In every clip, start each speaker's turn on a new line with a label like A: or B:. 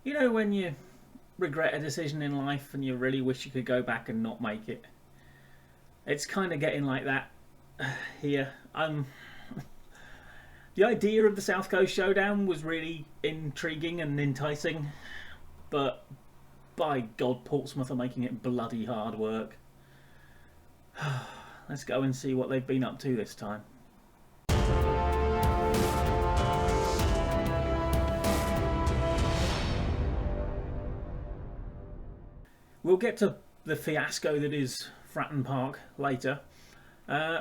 A: You know when you regret a decision in life and you really wish you could go back and not make it? It's kind of getting like that here. The idea of the South Coast Showdown was really intriguing and enticing, but by God, Portsmouth are making it bloody hard work. Let's go and see what they've been up to this time. We'll get to the fiasco that is Fratton Park later.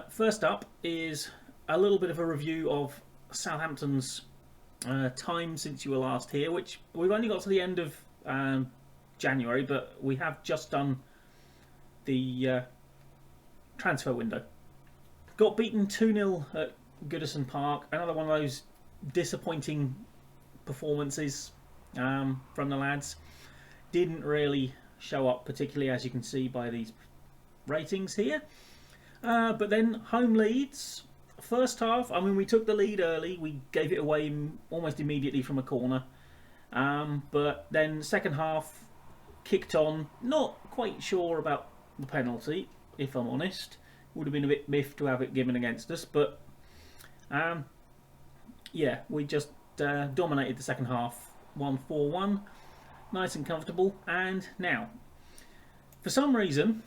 A: First up is a little bit of a review of Southampton's time since you were last here, which we've only got to the end of January, but we have just done the transfer window. Got beaten 2-0 at Goodison Park, another one of those disappointing performances from the lads. Didn't really show up particularly, as you can see by these ratings here. But then home Leeds, first half, I mean, we took the lead early, we gave it away almost immediately from a corner. But then second half kicked on, not quite sure about the penalty, if I'm honest. Would have been a bit miffed to have it given against us, but yeah, we just dominated the second half, 1-4-1, nice and comfortable. And now, for some reason,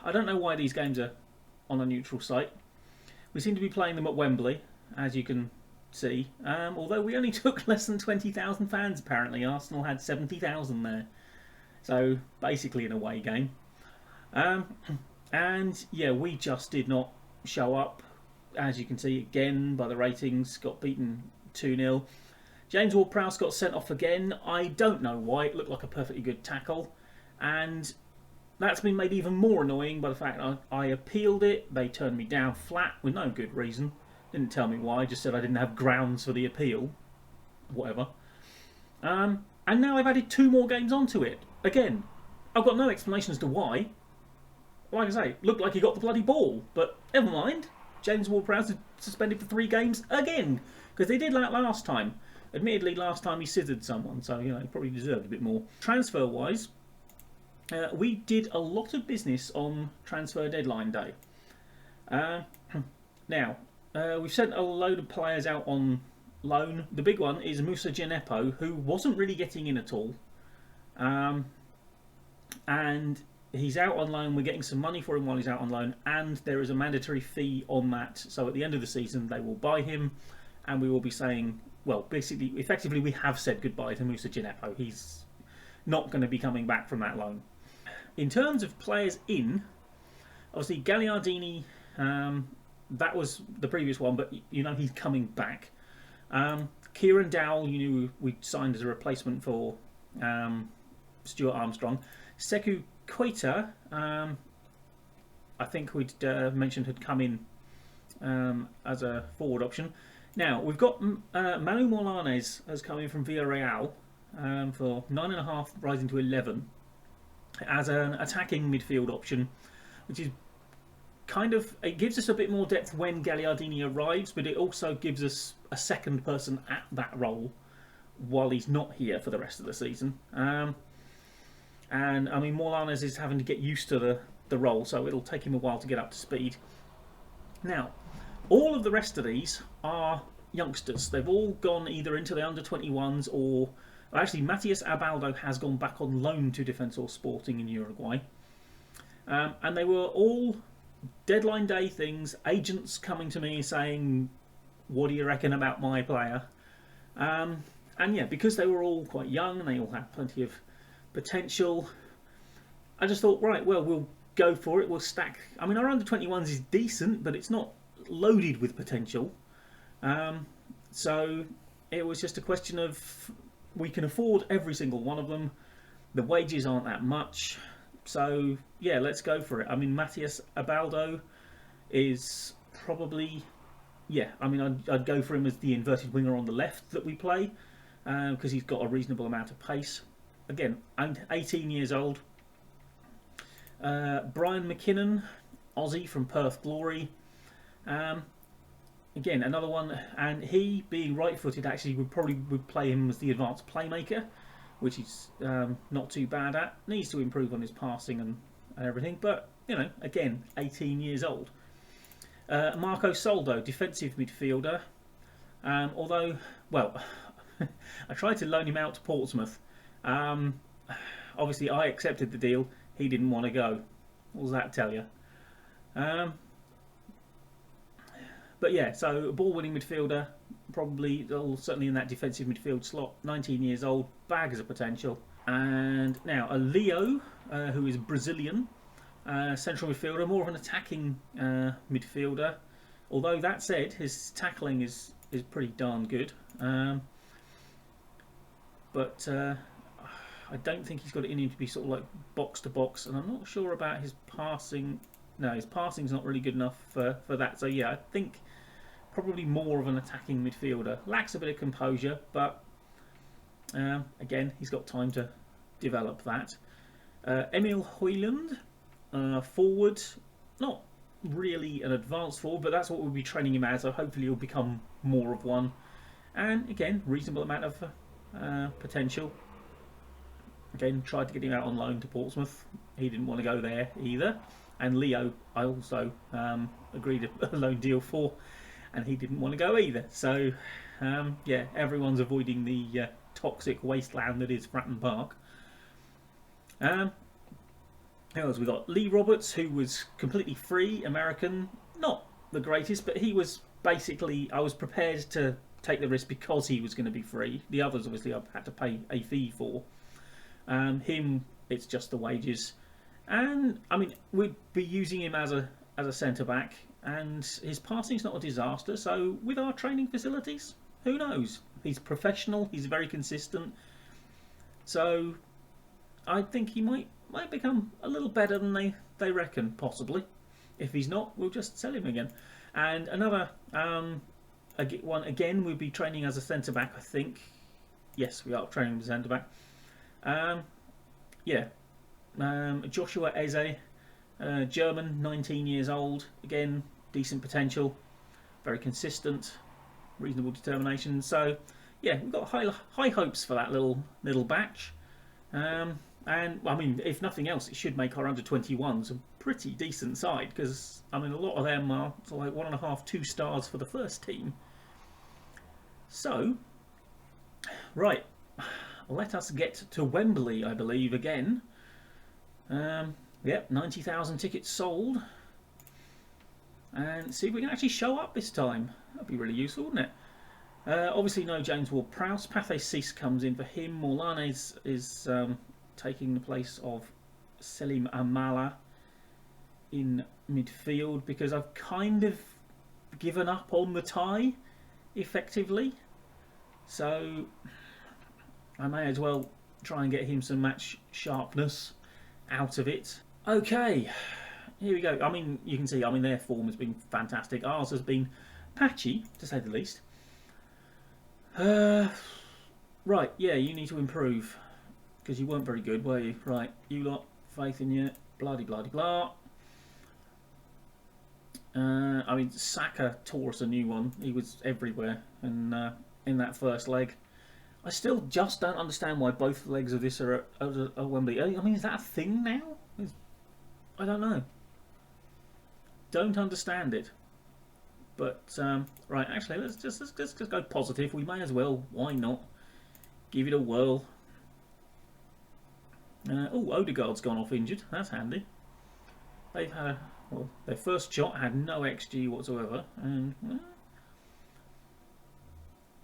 A: I don't know why these games are on a neutral site. We seem to be playing them at Wembley, as you can see. Although we only took less than 20,000 fans, apparently. Arsenal had 70,000 there. So, basically an away game. And, yeah, we just did not show up. As you can see, again, by the ratings, got beaten 2-0. James Ward-Prowse got sent off again. I don't know why. It looked like a perfectly good tackle. And that's been made even more annoying by the fact I appealed it. They turned me down flat with no good reason. Didn't tell me why, just said I didn't have grounds for the appeal. Whatever. And now I've added 2 more games onto it. Again, I've got no explanation as to why. Like I say, looked like he got the bloody ball, but never mind. James Ward-Prowse is suspended for 3 games again, because they did that last time. Admittedly, last time he scissored someone, so you know he probably deserved a bit more. Transfer-wise, we did a lot of business on transfer deadline day. Now, we've sent a load of players out on loan. The big one is Moussa Djenepo, who wasn't really getting in at all. And he's out on loan. We're getting some money for him while he's out on loan, and there is a mandatory fee on that. So at the end of the season, they will buy him, and we will be saying, well, basically, effectively, we have said goodbye to Moussa Djenepo. He's not going to be coming back from that loan. In terms of players in, obviously Gagliardini, that was the previous one, but you know he's coming back. Kieran Dowell, you knew we signed as a replacement for Stuart Armstrong. Sekou Keita, I think we'd mentioned had come in as a forward option. Now we've got Manu Morlanes has come in from Villarreal for 9.5, rising to 11 as an attacking midfield option, which is kind of, it gives us a bit more depth when Gagliardini arrives, but it also gives us a second person at that role while he's not here for the rest of the season. And I mean, Morlanes is having to get used to the role, so it'll take him a while to get up to speed. Now, all of the rest of these are youngsters. They've all gone either into the under-21s or... Actually, Matias Abaldo has gone back on loan to Defensor Sporting in Uruguay. And they were all deadline day things, agents coming to me saying, what do you reckon about my player? And yeah, because they were all quite young and they all had plenty of potential, I just thought, right, well, we'll go for it. We'll stack. I mean, our under-21s is decent, but it's not loaded with potential. So it was just a question of, we can afford every single one of them. The wages aren't that much. So, yeah, let's go for it. I mean, Matias Abaldo is probably... Yeah, I mean, I'd go for him as the inverted winger on the left that we play, because he's got a reasonable amount of pace. Again, I'm 18 years old. Brian McKinnon, Aussie from Perth Glory. Again, another one, and he, being right-footed, actually would play him as the advanced playmaker. which he's not too bad at. Needs to improve on his passing and everything, but you know, again, 18 years old. Marco Soldo, defensive midfielder. Although, well, I tried to loan him out to Portsmouth. Obviously, I accepted the deal. He didn't want to go. What does that tell you? But yeah, so ball-winning midfielder, probably certainly in that defensive midfield slot. 19 years old, bags of potential. And now a Leo, who is Brazilian, central midfielder, more of an attacking midfielder. Although that said, his tackling is pretty darn good. But I don't think he's got it in him to be sort of like box to box, and I'm not sure about his passing. No, his passing's not really good enough for that. So yeah, I think probably more of an attacking midfielder. Lacks a bit of composure, but again, he's got time to develop that. Emil Hoyland, forward, not really an advanced forward, but that's what we'll be training him as, so hopefully he'll become more of one. And again, reasonable amount of potential. Again, tried to get him out on loan to Portsmouth. He didn't want to go there either. And Leo, I also agreed a loan deal for, and he didn't want to go either. So, yeah, everyone's avoiding the toxic wasteland that is Fratton Park. Who else we got? Lee Roberts, who was completely free, American. Not the greatest, but he was basically, I was prepared to take the risk because he was going to be free. The others, obviously, I've had to pay a fee for. Him, it's just the wages. And, I mean, we'd be using him as a centre-back, and his passing's not a disaster, so with our training facilities, who knows? He's professional, he's very consistent, so I think he might become a little better than they reckon, possibly. If he's not, we'll just sell him again. And another one, again, we'll be training as a centre-back, I think. Yes, we are training as a centre-back. Yeah. Joshua Eze, German, 19 years old. Again, decent potential, very consistent, reasonable determination. So, yeah, we've got high hopes for that little batch. And I mean, if nothing else, it should make our under-21s a pretty decent side, because I mean, a lot of them are like 1.5, 2 stars for the first team. So, right, let us get to Wembley, I believe, again. Yep, 90,000 tickets sold. And see if we can actually show up this time. That'd be really useful, wouldn't it? Obviously, no James Ward-Prowse. Pathé Ciss comes in for him. Morlane is taking the place of Selim Amala in midfield, because I've kind of given up on the tie, effectively. So I may as well try and get him some match sharpness out of it. Okay, here we go. I mean, you can see, I mean, their form has been fantastic. Ours has been patchy, to say the least. Right, yeah, you need to improve, because you weren't very good, were you? Right, you lot, faith in you, blah-de-blah-de-blah. I mean, Saka tore us a new one. He was everywhere in that first leg. I still just don't understand why both legs of this are at Wembley. I mean, is that a thing now? I don't know. Don't understand it. But, right, actually, let's just go positive. We may as well. Why not? Give it a whirl. Oh, Odegaard's gone off injured. That's handy. They've had well, their first shot had no XG whatsoever. And,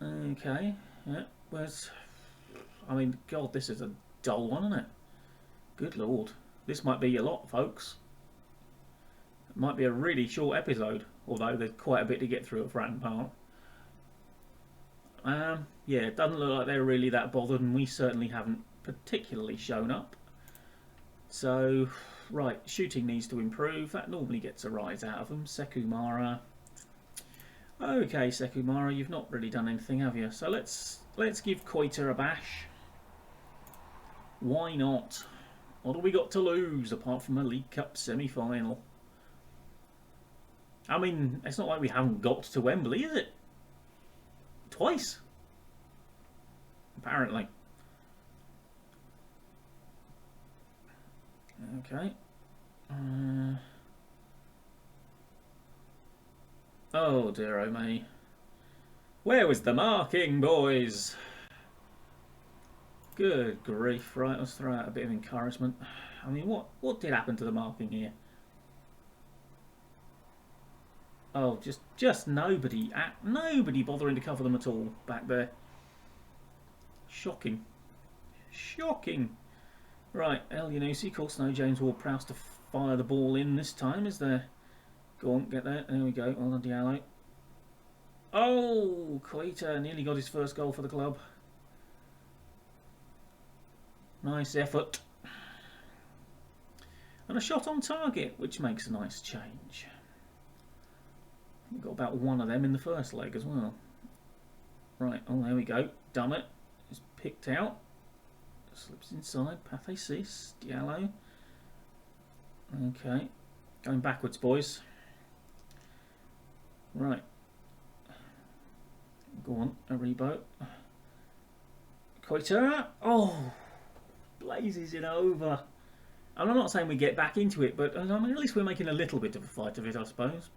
A: okay. Yeah, I mean, God, this is a dull one, isn't it? Good Lord. This might be a lot, folks. It might be a really short episode, although there's quite a bit to get through at Fratton Park. Yeah, it doesn't look like they're really that bothered, and we certainly haven't particularly shown up. So, right, shooting needs to improve. That normally gets a rise out of them. Sekumara. Okay, Sekumara, you've not really done anything, have you? So let's give Koita a bash. Why not? What have we got to lose apart from a League Cup semi-final? I mean, it's not like we haven't got to Wembley, is it? Twice. Apparently. Okay. Oh dear, oh me. Where was the marking, boys? Good grief. Right, let's throw out a bit of encouragement. I mean, what did happen to the marking here? Oh, just nobody bothering to cover them at all back there. Shocking. Shocking. Right, El Yunusi, of course, no James Ward-Prowse to fire the ball in this time, is there? Go on, get there. There we go. Well done, Diallo. Oh, Koita nearly got his first goal for the club. Nice effort. And a shot on target, which makes a nice change. We've got about one of them in the first leg as well. Right, oh, there we go. Dumb it. It's picked out. Slips inside. Pathé Cis. Diallo. Okay. Going backwards, boys. Right. Go on, Aribo. Koita. Oh! Blazes it over. And I'm not saying we get back into it, but I mean, at least we're making a little bit of a fight of it, I suppose.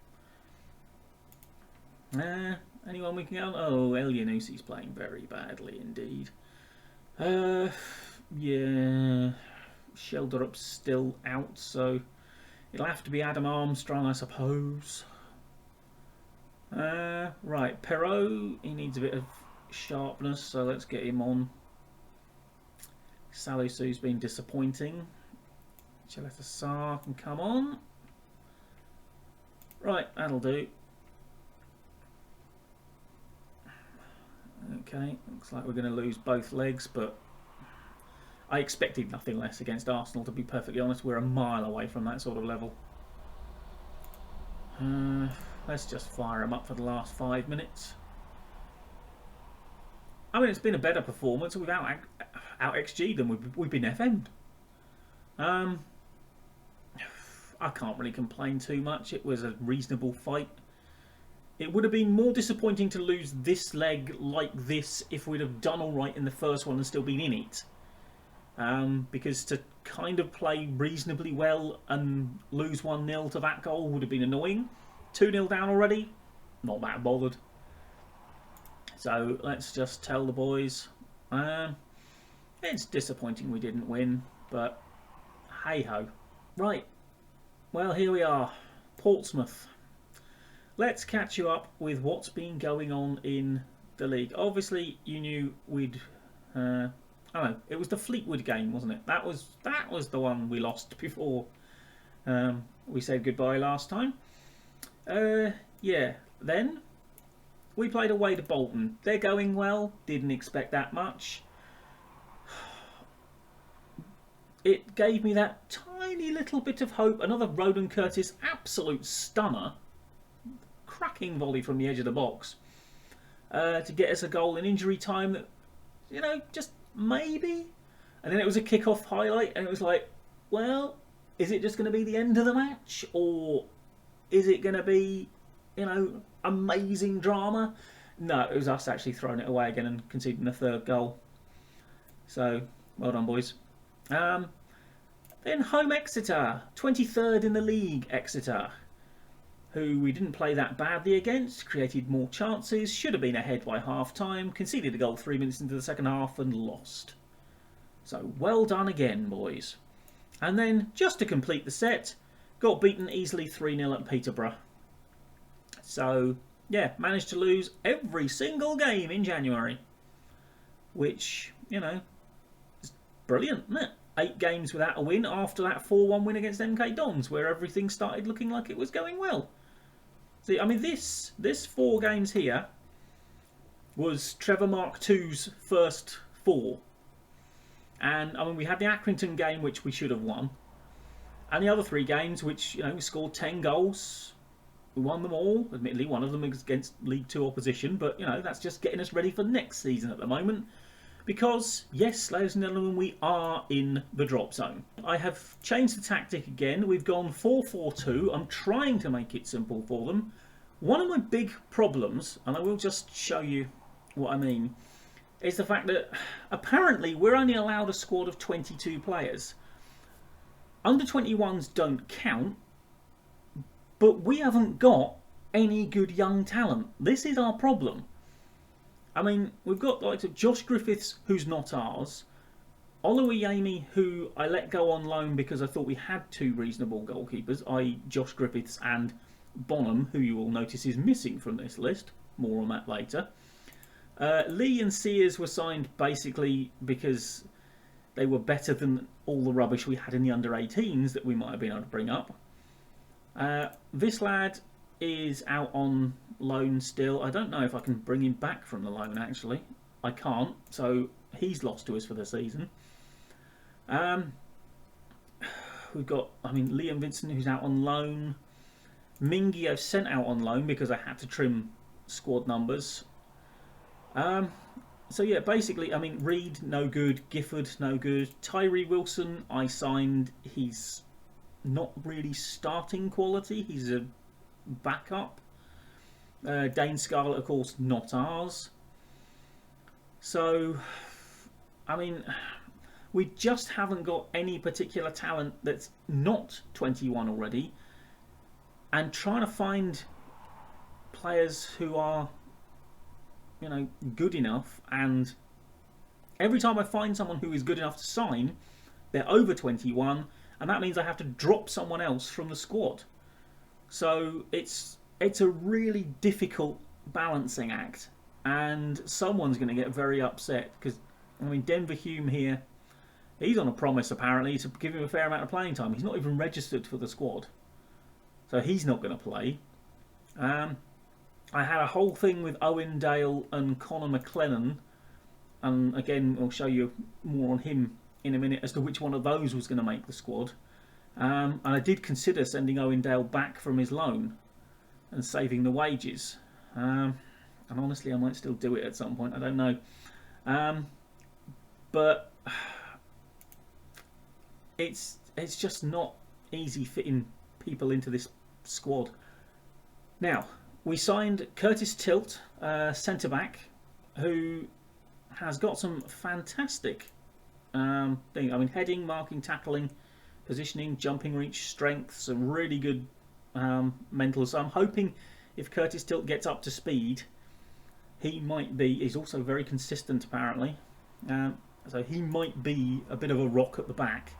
A: Anyone we can go? Oh, El Yunusi's playing very badly indeed. Yeah. Sheldorup's still out, so it'll have to be Adam Armstrong, I suppose. Right, Perrault, he needs a bit of sharpness, so let's get him on. Salusu's been disappointing. Chaleta Sarr can come on. Right, that'll do. Okay, looks like we're going to lose both legs, but I expected nothing less against Arsenal, to be perfectly honest. We're a mile away from that sort of level. Let's just fire them up for the last 5 minutes. I mean, it's been a better performance. We've out XG'd them. We've been FM'd. I can't really complain too much. It was a reasonable fight. It would have been more disappointing to lose this leg like this if we'd have done all right in the first one and still been in it. Because to kind of play reasonably well and lose 1-0 to that goal would have been annoying. 2-0 down already, not that bothered. So let's just tell the boys. It's disappointing we didn't win, but hey ho. Right, well here we are, Portsmouth. Let's catch you up with what's been going on in the league. Obviously, you knew we'd. Oh no, it was the Fleetwood game, wasn't it? That was the one we lost before we said goodbye last time. Yeah. Then we played away to Bolton. They're going well. Didn't expect that much. It gave me that tiny little bit of hope. Another Roden Curtis absolute stunner. Cracking volley from the edge of the box to get us a goal in injury time that, you know, just maybe. And then it was a kick-off highlight and it was like, well, is it just going to be the end of the match, or is it going to be, you know, amazing drama? No, it was us actually throwing it away again and conceding the third goal. So, well done, boys. Then home Exeter, 23rd in the league, Exeter, who we didn't play that badly against, created more chances, should have been ahead by half-time, conceded a goal 3 minutes into the second half and lost. So well done again, boys. And then, just to complete the set, got beaten easily 3-0 at Peterborough. So, yeah, managed to lose every single game in January. Which, you know, is brilliant, isn't it? 8 games without a win after that 4-1 win against MK Dons, where everything started looking like it was going well. See, I mean, this 4 games here was Trevor Mark II's first 4. And, I mean, we had the Accrington game, which we should have won. And the other 3 games, which, you know, we scored 10 goals. We won them all. Admittedly, one of them was against League 2 opposition. But, you know, that's just getting us ready for next season at the moment. Because, yes, ladies and gentlemen, we are in the drop zone. I have changed the tactic again. We've gone 4-4-2. I'm trying to make it simple for them. One of my big problems, and I will just show you what I mean, is the fact that apparently we're only allowed a squad of 22 players. Under 21s don't count, but we haven't got any good young talent. This is our problem. I mean, we've got like Josh Griffiths, who's not ours. Oluwayemi, who I let go on loan because I thought we had two reasonable goalkeepers, i.e. Josh Griffiths and Bonham, who you will notice is missing from this list. More on that later. Lee and Sears were signed basically because they were better than all the rubbish we had in the under-18s that we might have been able to bring up. This lad is out on loan still. I don't know if I can bring him back from the loan, actually. I can't, so he's lost to us for the season. We've got, Liam Vincent, who's out on loan. Mingy I've sent out on loan because I had to trim squad numbers. So yeah, basically, Reed, no good. Gifford, no good. Tyree Wilson, I signed. He's not really starting quality. He's a backup. Dane Scarlett, of course, not ours. So, we just haven't got any particular talent that's not 21 already. And trying to find players who are, good enough. And every time I find someone who is good enough to sign, they're over 21. And that means I have to drop someone else from the squad. So it's a really difficult balancing act. And someone's going to get very upset. Because, Denver Hume here, he's on a promise apparently to give him a fair amount of playing time. He's not even registered for the squad. So he's not going to play. I had a whole thing with Owen Dale and Connor McLennan. And again, I'll show you more on him in a minute as to which one of those was going to make the squad. And I did consider sending Owen Dale back from his loan and saving the wages. And honestly, I might still do it at some point. I don't know. But it's just not easy fitting people into this squad. Now, we signed Curtis Tilt, centre-back, who has got some fantastic things. Heading, marking, tackling, positioning, jumping reach, strength, some really good mental. So I'm hoping if Curtis Tilt gets up to speed, he's also very consistent apparently. So he might be a bit of a rock at the back.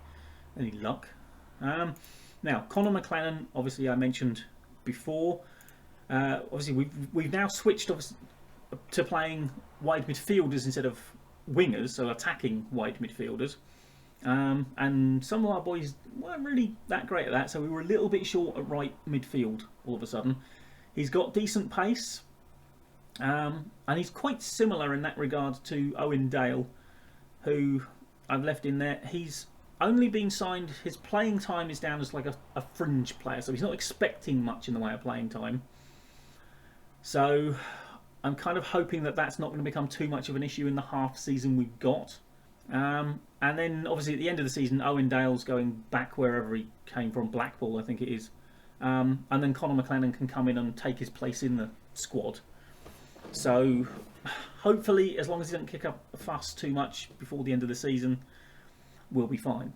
A: Any luck? Now, Connor McLennan, obviously I mentioned before. Obviously we've now switched to playing wide midfielders instead of wingers, so attacking wide midfielders. And some of our boys weren't really that great at that, so we were a little bit short at right midfield all of a sudden. He's got decent pace, and he's quite similar in that regard to Owen Dale, who I've left in there. He's only been signed, his playing time is down as like a fringe player, so he's not expecting much in the way of playing time. So I'm kind of hoping that that's not going to become too much of an issue in the half season we've got. And then obviously at the end of the season, Owen Dale's going back wherever he came from, Blackpool I think it is. And then Connor McLennan can come in and take his place in the squad. So hopefully, as long as he doesn't kick up a fuss too much before the end of the season, we'll be fine.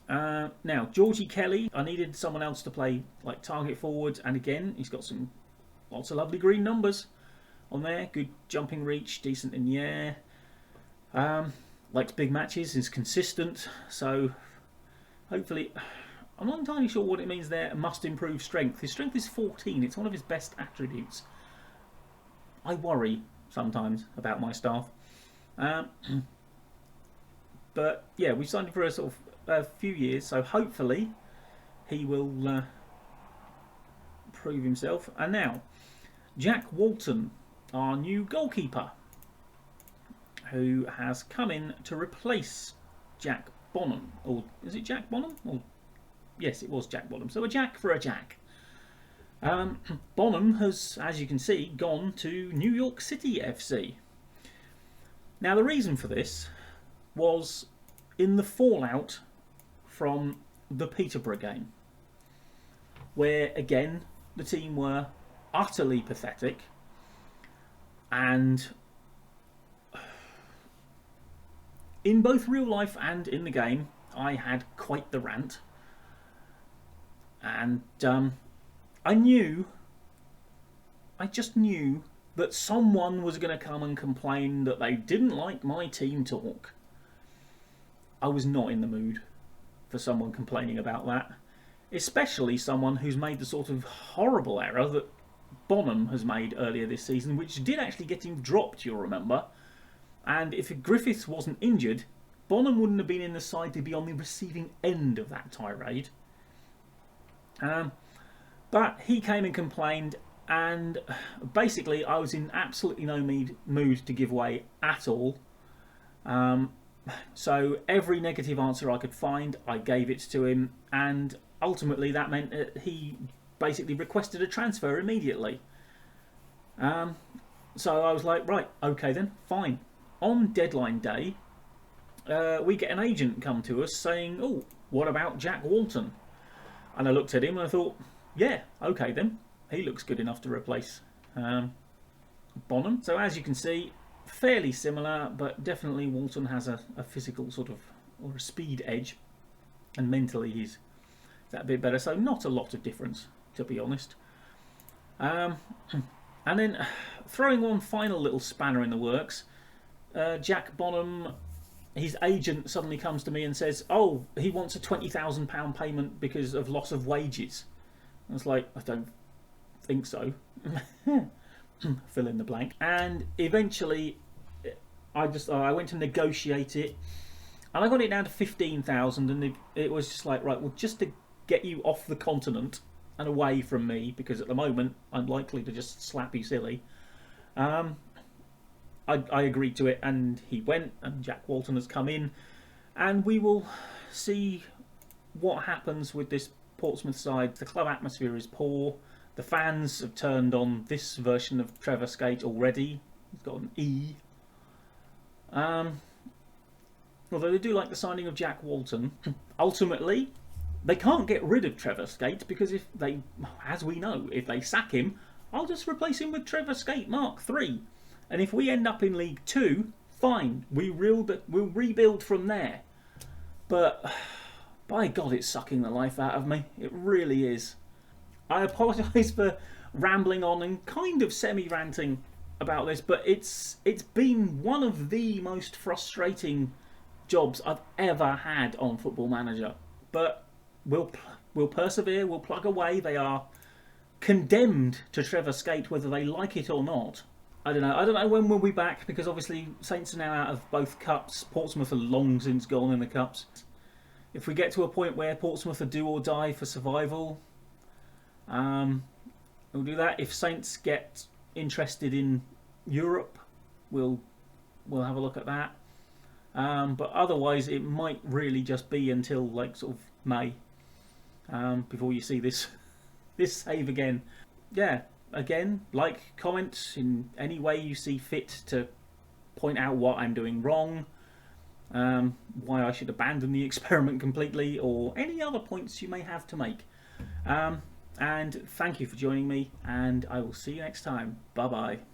A: Now, Georgie Kelly, I needed someone else to play like target forward, and again, he's got lots of lovely green numbers on there. Good jumping reach, decent in the air. Likes big matches, is consistent. So hopefully, I'm not entirely sure what it means there. Must improve strength. His strength is 14. It's one of his best attributes. I worry sometimes about my staff. But yeah, we've signed him for a few years, so hopefully he will prove himself. And now, Jack Walton, our new goalkeeper, who has come in to replace Jack Bonham. Or is it Jack Bonham? Or, yes, it was Jack Bonham. So a Jack for a Jack. Bonham has, as you can see, gone to New York City FC. Now, the reason for this was in the fallout from the Peterborough game, where again the team were utterly pathetic, and in both real life and in the game I had quite the rant, and I just knew that someone was going to come and complain that they didn't like my team talk. I was not in the mood for someone complaining about that, especially someone who's made the sort of horrible error that Bonham has made earlier this season, which did actually get him dropped, you'll remember. And if Griffiths wasn't injured, Bonham wouldn't have been in the side to be on the receiving end of that tirade. But he came and complained, and basically I was in absolutely no mood to give way at all. So every negative answer I could find, I gave it to him, and ultimately that meant that he basically requested a transfer immediately. So I was like, right, okay then, fine. On deadline day, we get an agent come to us saying, oh, what about Jack Walton? And I looked at him and I thought, yeah, okay then, he looks good enough to replace Bonham. So as you can see, fairly similar, but definitely Walton has a physical sort of, or a speed edge, and mentally he's that bit better. So not a lot of difference, to be honest. And then throwing one final little spanner in the works, Jack Bonham, his agent suddenly comes to me and says, oh, he wants a £20,000 payment because of loss of wages. I was like, I don't think so. Fill in the blank. And eventually I went to negotiate it, and I got it down to 15,000, and it was just like, right, well, just to get you off the continent and away from me, because at the moment I'm likely to just slap you silly. I agreed to it, and he went, and Jack Walton has come in, and we will see what happens with this Portsmouth side. The club atmosphere is poor. The fans have turned on this version of Trevor Skate already. He's got an E. Although they do like the signing of Jack Walton. Ultimately, they can't get rid of Trevor Skate, because if they, as we know, if they sack him, I'll just replace him with Trevor Skate Mark III. And if we end up in League 2, fine, we'll rebuild from there. But by God, it's sucking the life out of me. It really is. I apologise for rambling on and kind of semi-ranting about this, but it's been one of the most frustrating jobs I've ever had on Football Manager. But we'll persevere, we'll plug away. They are condemned to Trevor Skate whether they like it or not. I don't know when we'll be back, because obviously Saints are now out of both cups. Portsmouth are long since gone in the cups. If we get to a point where Portsmouth are do or die for survival, we'll do that. If Saints get interested in Europe, we'll have a look at that. But otherwise, it might really just be until like sort of May before you see this save again. Yeah. Again, like, comment in any way you see fit to point out what I'm doing wrong, why I should abandon the experiment completely, or any other points you may have to make. And thank you for joining me, and I will see you next time. Bye bye.